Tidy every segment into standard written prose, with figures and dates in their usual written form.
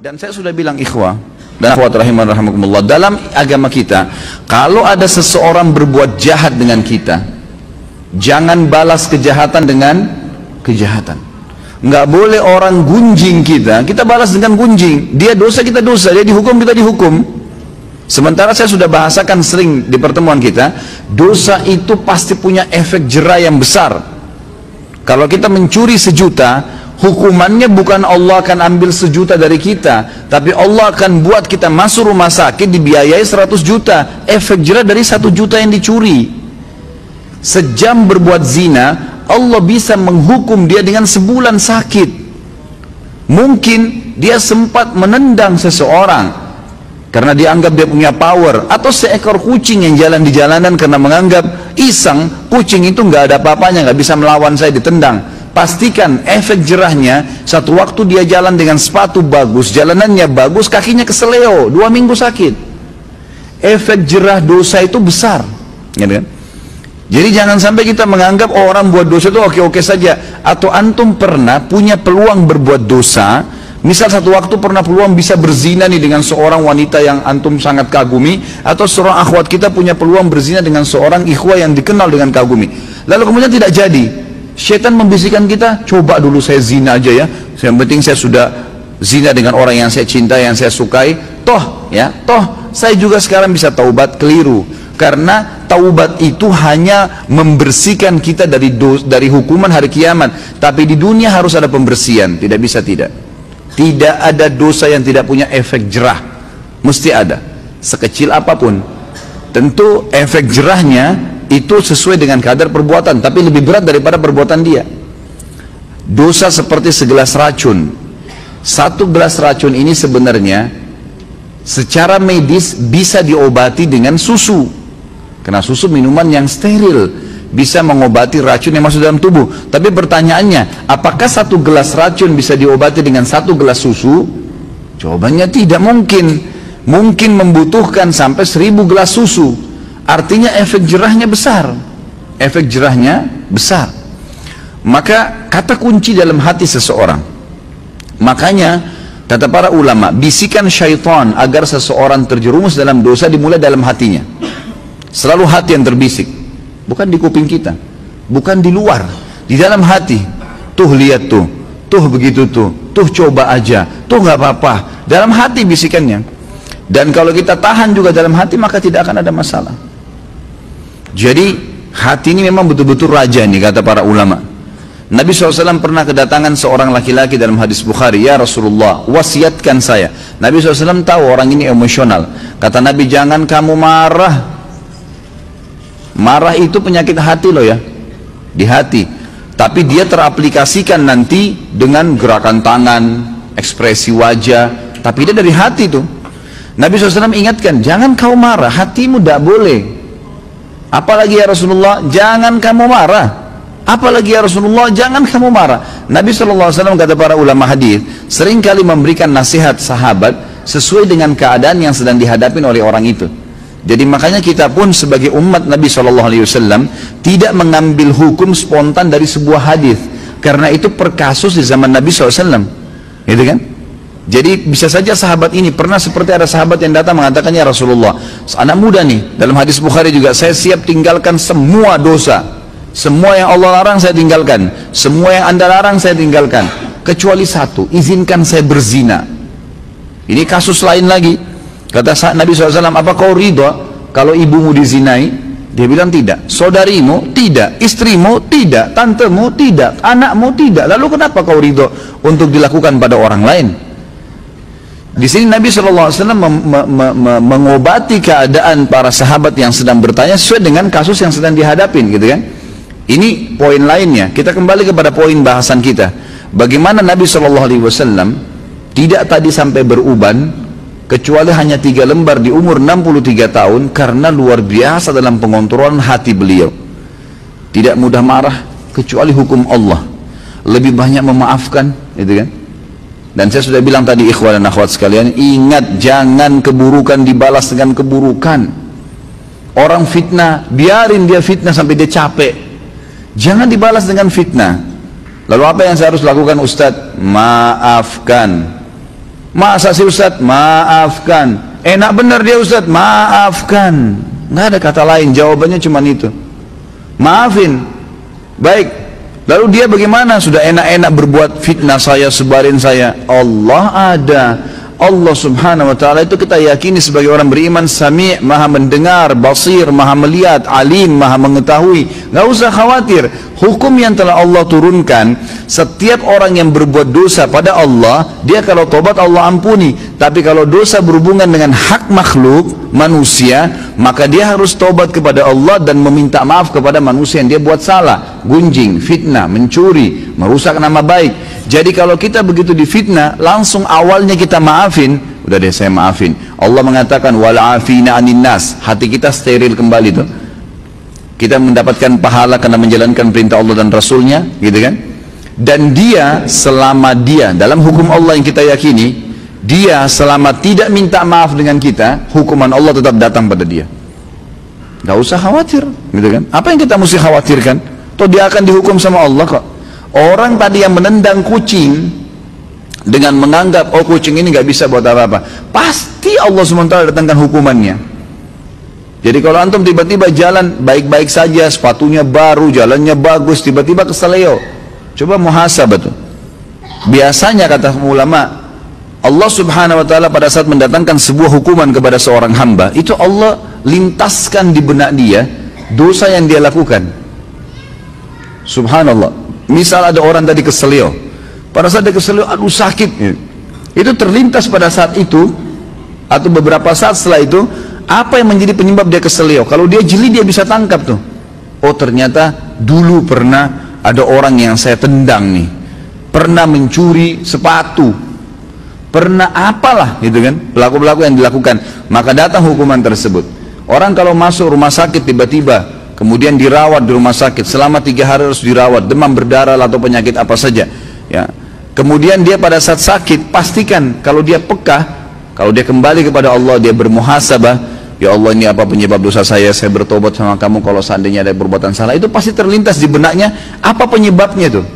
Dan saya sudah bilang ikhwah dan akhwat rahimakumullah, dalam agama kita kalau ada seseorang berbuat jahat dengan kita, jangan balas kejahatan dengan kejahatan. Nggak boleh orang gunjing kita balas dengan gunjing. Dia dosa, kita dosa. Dia dihukum, kita dihukum. Sementara saya sudah bahasakan sering di pertemuan kita, dosa itu pasti punya efek jera yang besar. Kalau kita mencuri 1 juta, hukumannya bukan Allah akan ambil 1 juta dari kita, tapi Allah akan buat kita masuk rumah sakit dibiayai 100 juta. Efek jera dari 1 juta yang dicuri. Sejam berbuat zina, Allah bisa menghukum dia dengan sebulan sakit. Mungkin dia sempat menendang seseorang karena dia anggap dia punya power, atau seekor kucing yang jalan di jalanan karena menganggap iseng, kucing itu nggak ada apa-apanya, nggak bisa melawan saya, ditendang. Pastikan efek jerahnya, satu waktu dia jalan dengan sepatu bagus, jalanannya bagus, kakinya keseleo, 2 minggu sakit. Efek jerah dosa itu besar, ya kan? Jadi jangan sampai kita menganggap orang buat dosa itu oke-oke saja. Atau antum pernah punya peluang berbuat dosa, misal satu waktu pernah peluang bisa berzina nih dengan seorang wanita yang antum sangat kagumi, atau seorang akhwat kita punya peluang berzina dengan seorang ikhwah yang dikenal dengan kagumi, lalu kemudian tidak jadi. Syaitan membisikkan kita, coba dulu saya zina aja ya, yang penting saya sudah zina dengan orang yang saya cintai, yang saya sukai, toh saya juga sekarang bisa taubat. Keliru. Karena taubat itu hanya membersihkan kita dari hukuman hari kiamat, tapi di dunia harus ada pembersihan. Tidak bisa tidak ada dosa yang tidak punya efek jerah, mesti ada, sekecil apapun. Tentu efek jerahnya itu sesuai dengan kadar perbuatan, tapi lebih berat daripada perbuatan dia. Dosa seperti segelas racun. 1 gelas racun ini sebenarnya secara medis bisa diobati dengan susu, karena susu minuman yang steril, bisa mengobati racun yang masuk dalam tubuh. Tapi pertanyaannya, apakah 1 gelas racun bisa diobati dengan 1 gelas susu? Jawabannya tidak mungkin. Mungkin membutuhkan sampai 1000 gelas susu. Artinya efek jerahnya besar. Efek jerahnya besar. Maka kata kunci dalam hati seseorang. Makanya kata para ulama, bisikan syaitan agar seseorang terjerumus dalam dosa dimulai dalam hatinya. Selalu hati yang terbisik, bukan di kuping kita, bukan di luar, di dalam hati. Tuh lihat tuh begitu tuh coba aja, tuh nggak apa-apa. Dalam hati bisikannya. Dan kalau kita tahan juga dalam hati, maka tidak akan ada masalah. Jadi hati ini memang betul-betul raja nih, kata para ulama. Nabi SAW pernah kedatangan seorang laki-laki dalam hadis Bukhari, ya Rasulullah, wasiatkan saya. Nabi SAW tahu orang ini emosional. Kata Nabi, jangan kamu marah. Marah itu penyakit hati loh ya, di hati. Tapi dia teraplikasikan nanti dengan gerakan tangan, ekspresi wajah, tapi dia dari hati tuh. Nabi SAW ingatkan, jangan kau marah, hatimu tidak boleh. Apalagi ya Rasulullah, jangan kamu marah. Apalagi ya Rasulullah, jangan kamu marah. Nabi SAW, kata para ulama hadis, seringkali memberikan nasihat sahabat sesuai dengan keadaan yang sedang dihadapi oleh orang itu. Jadi makanya kita pun sebagai umat Nabi SAW tidak mengambil hukum spontan dari sebuah hadis, karena itu per kasus di zaman Nabi SAW, gitu kan? Jadi bisa saja sahabat ini pernah seperti ada sahabat yang datang mengatakan, ya Rasulullah, anak muda nih, dalam hadis Bukhari juga, saya siap tinggalkan semua dosa, semua yang Allah larang saya tinggalkan, semua yang Anda larang saya tinggalkan, kecuali satu, izinkan saya berzina. Ini kasus lain lagi. Kata Nabi SAW, apa kau ridha kalau ibumu dizinai? Dia bilang tidak. Saudarimu? Tidak. Istrimu? Tidak. Tantemu? Tidak. Anakmu? Tidak. Lalu kenapa kau ridha untuk dilakukan pada orang lain? Di sini Nabi SAW mengobati keadaan para sahabat yang sedang bertanya sesuai dengan kasus yang sedang dihadapin, gitu kan? Ini poin lainnya. Kita kembali kepada poin bahasan kita. Bagaimana Nabi SAW tidak tadi sampai beruban, kecuali hanya 3 lembar di umur 63 tahun, karena luar biasa dalam pengontrolan hati beliau. Tidak mudah marah, kecuali hukum Allah. Lebih banyak memaafkan, gitu kan? Dan saya sudah bilang tadi, ikhwan dan akhwat sekalian, ingat, jangan keburukan dibalas dengan keburukan. Orang fitnah, biarin dia fitnah sampai dia capek. Jangan dibalas dengan fitnah. Lalu apa yang saya harus lakukan, Ustadz? Maafkan. Masa sih Ustaz? Maafkan. Enak benar dia Ustaz? Maafkan. Nggak ada kata lain, jawabannya cuma itu. Maafin. Baik. Lalu dia bagaimana? Sudah enak-enak berbuat fitnah saya, sebarin saya. Allah ada. Allah subhanahu wa ta'ala itu kita yakini sebagai orang beriman, Sami', maha mendengar, Basir, maha melihat, Alim, maha mengetahui. Nggak usah khawatir. Hukum yang telah Allah turunkan, setiap orang yang berbuat dosa pada Allah, dia kalau tobat Allah ampuni. Tapi kalau dosa berhubungan dengan hak makhluk, manusia, maka dia harus tobat kepada Allah dan meminta maaf kepada manusia yang dia buat salah. Gunjing, fitnah, mencuri, merusak nama baik. Jadi kalau kita begitu difitnah, langsung awalnya kita maafin, udah deh saya maafin. Allah mengatakan wal afina 'anin nas, hati kita steril kembali tuh. Kita mendapatkan pahala karena menjalankan perintah Allah dan Rasulnya, gitu kan? Dan dia selama dia dalam hukum Allah yang kita yakini, dia selama tidak minta maaf dengan kita, hukuman Allah tetap datang pada dia. Gak usah khawatir, gitu kan? Apa yang kita mesti khawatirkan? Toh dia akan dihukum sama Allah kok. Orang tadi yang menendang kucing dengan menganggap oh kucing ini nggak bisa buat apa-apa, pasti Allah SWT datangkan hukumannya. Jadi kalau antum tiba-tiba jalan baik-baik saja, sepatunya baru, jalannya bagus, tiba-tiba keseleo, coba muhasabah tuh. Biasanya kata ulama, Allah Subhanahu wa ta'ala pada saat mendatangkan sebuah hukuman kepada seorang hamba, itu Allah lintaskan di benak dia dosa yang dia lakukan. Subhanallah. Misal ada orang tadi keselio, pada saat dia keselio, aduh sakit, itu terlintas pada saat itu atau beberapa saat setelah itu, apa yang menjadi penyebab dia keselio? Kalau dia jeli dia bisa tangkap tuh. Oh ternyata dulu pernah ada orang yang saya tendang nih, pernah mencuri sepatu, pernah apalah gitu kan, pelaku-pelaku yang dilakukan, maka datang hukuman tersebut. Orang kalau masuk rumah sakit tiba-tiba kemudian dirawat di rumah sakit selama 3 hari harus dirawat, demam berdarah atau penyakit apa saja ya. Kemudian dia pada saat sakit, pastikan kalau dia peka, kalau dia kembali kepada Allah, dia bermuhasabah, ya Allah ini apa penyebab dosa saya bertobat sama kamu kalau seandainya ada perbuatan salah, itu pasti terlintas di benaknya apa penyebabnya tuh.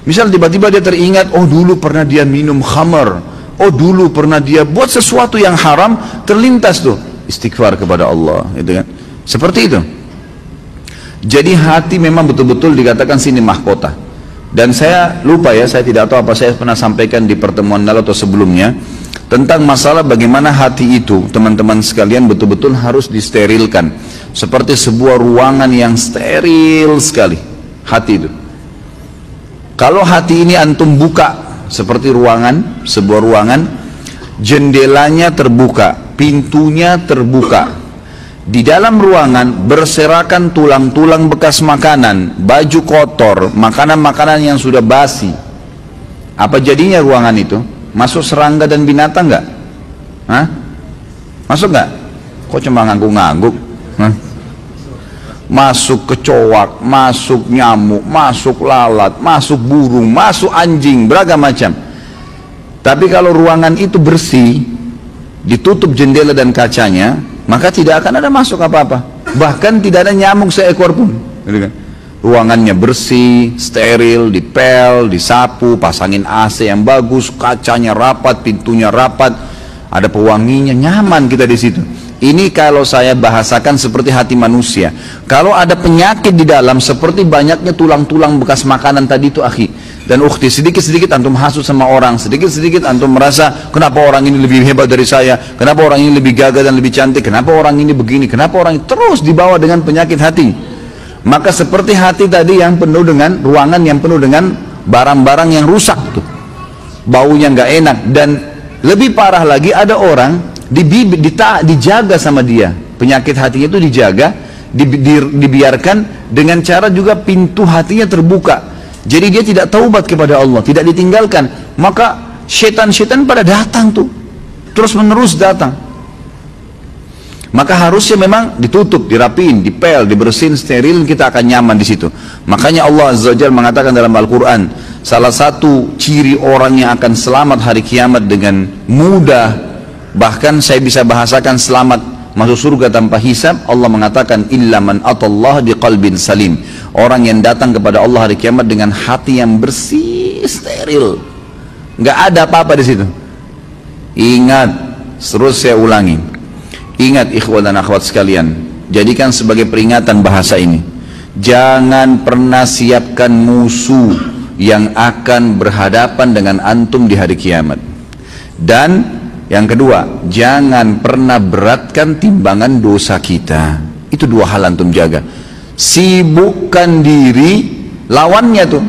Misal tiba-tiba dia teringat, oh dulu pernah dia minum khamar, oh dulu pernah dia buat sesuatu yang haram, terlintas tuh, istighfar kepada Allah, gitu kan. Seperti itu. Jadi hati memang betul-betul dikatakan sini mahkota. Dan saya lupa ya, saya tidak tahu apa saya pernah sampaikan di pertemuan lalu atau sebelumnya tentang masalah bagaimana hati itu, teman-teman sekalian, betul-betul harus disterilkan. Seperti sebuah ruangan yang steril sekali, hati itu. Kalau hati ini antum buka seperti ruangan, sebuah ruangan, jendelanya terbuka, pintunya terbuka. Di dalam ruangan berserakan tulang-tulang bekas makanan, baju kotor, makanan-makanan yang sudah basi. Apa jadinya ruangan itu? Masuk serangga dan binatang nggak? Hah? Masuk nggak? Kok cuma ngangguk-ngangguk? Masuk kecoak, masuk nyamuk, masuk lalat, masuk burung, masuk anjing, beragam macam. Tapi kalau ruangan itu bersih, ditutup jendela dan kacanya, maka tidak akan ada masuk apa-apa, bahkan tidak ada nyamuk seekor pun, gitu kan? Ruangannya bersih, steril, dipel, disapu, pasangin AC yang bagus, kacanya rapat, pintunya rapat, ada pewanginya, nyaman kita di situ. Ini kalau saya bahasakan seperti hati manusia. Kalau ada penyakit di dalam seperti banyaknya tulang-tulang bekas makanan tadi itu, akhi dan ukhti, sedikit-sedikit antum hasut sama orang, sedikit-sedikit antum merasa kenapa orang ini lebih hebat dari saya, kenapa orang ini lebih gagah dan lebih cantik, kenapa orang ini begini, kenapa orang ini, terus dibawa dengan penyakit hati. Maka seperti hati tadi yang penuh dengan ruangan yang penuh dengan barang-barang yang rusak tuh, baunya nggak enak. Dan lebih parah lagi, ada orang dijaga sama dia, penyakit hatinya itu dijaga, dibiarkan dengan cara juga pintu hatinya terbuka. Jadi dia tidak taubat kepada Allah, tidak ditinggalkan, maka setan-setan pada datang tuh, terus menerus datang. Maka harusnya memang ditutup, dirapiin, dipel, dibersihin, steril, kita akan nyaman di situ. Makanya Allah Azza wa Jalla mengatakan dalam Al-Quran, salah satu ciri orang yang akan selamat hari kiamat dengan mudah, bahkan saya bisa bahasakan selamat masuk surga tanpa hisab, Allah mengatakan illa man atallah biqalbin salim, orang yang datang kepada Allah hari kiamat dengan hati yang bersih, steril, nggak ada apa-apa di situ. Ingat, terus saya ulangi. Ingat ikhwan dan akhwat sekalian, jadikan sebagai peringatan bahasa ini. Jangan pernah siapkan musuh yang akan berhadapan dengan antum di hari kiamat. Dan yang kedua, jangan pernah beratkan timbangan dosa kita. Itu dua hal antum jaga. Sibukkan diri, lawannya tuh,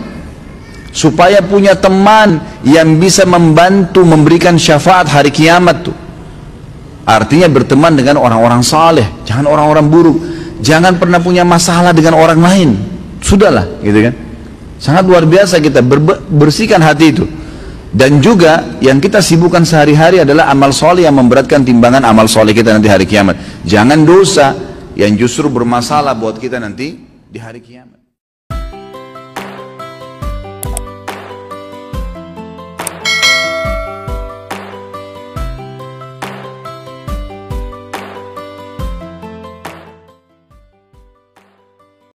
supaya punya teman yang bisa membantu memberikan syafaat hari kiamat tuh. Artinya berteman dengan orang-orang saleh, jangan orang-orang buruk. Jangan pernah punya masalah dengan orang lain. Sudahlah, gitu kan? Sangat luar biasa kita bersihkan hati itu. Dan juga yang kita sibukkan sehari-hari adalah amal soleh yang memberatkan timbangan amal soleh kita nanti hari kiamat. Jangan dosa yang justru bermasalah buat kita nanti di hari kiamat.